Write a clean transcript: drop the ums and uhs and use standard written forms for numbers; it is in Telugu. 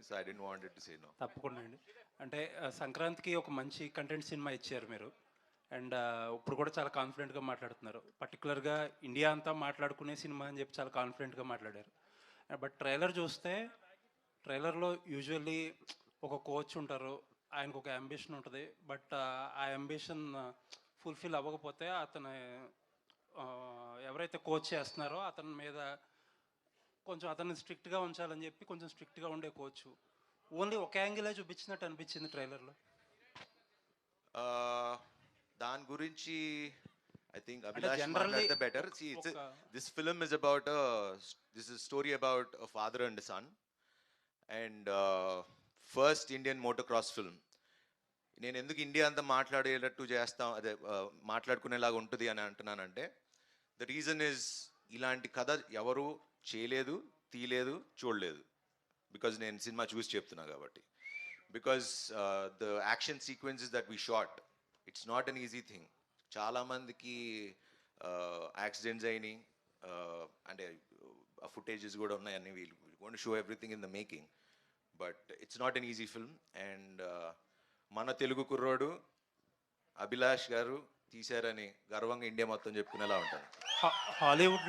so I didn't want it to say no. తప్పకుండా అండి. అంటే సంక్రాంతికి ఒక మంచి కంటెంట్ సినిమా ఇచ్చారు మీరు. అండ్ ఇప్పుడు కూడా చాలా కాన్ఫిడెంట్గా మాట్లాడుతున్నారు. పర్టికులర్గా ఇండియా అంతా మాట్లాడుకునే సినిమా అని చెప్పి చాలా కాన్ఫిడెంట్గా మాట్లాడారు. బట్ ట్రైలర్ చూస్తే ట్రైలర్లో యూజువల్లీ ఒక కోచ్ ఉంటారు, ఆయనకు ఒక అంబిషన్ ఉంటుంది. బట్ ఆ అంబిషన్ ఫుల్ఫిల్ అవ్వకపోతే అతను ఎవరైతే కోచ్ చేస్తున్నారో అతని మీద కొంచెం అతన్ని స్ట్రిక్ట్గా ఉంచాలని చెప్పి కొంచెం స్ట్రిక్ట్గా ఉండే కోచ్ ఓన్లీ ఒక యాంగిలే చూపించినట్టు అనిపించింది ట్రైలర్లో. దాని గురించి I think అంటే Abhilash generally matlade better. See, this film is about this is a story about a father and a son, and first Indian motocross film. నేను ఎందుకు ఇండియా అంతా మాట్లాడేటట్టు చేస్తాం, అదే మాట్లాడుకునేలాగా ఉంటుంది అని అంటున్నానంటే, ద రీజన్ ఇస్ ఇలాంటి కథ ఎవరు చేయలేదు, తీయలేదు, చూడలేదు. బికాజ్ నేను సినిమా చూసి చెప్తున్నా కాబట్టి. Because the action sequences that we shot, it's not an easy thing. చాలామందికి యాక్సిడెంట్స్ అయినాయి, అంటే ఆ ఫుటేజెస్ కూడా ఉన్నాయి, అన్ని we'll going to show everything in the making. But it's not an easy film. And మన తెలుగు కుర్రోడు అభిలాష్ గారు తీశారని గర్వంగా ఇండియా మొత్తం చెప్పుకునేలా ఉంటాను. హాలీవుడ్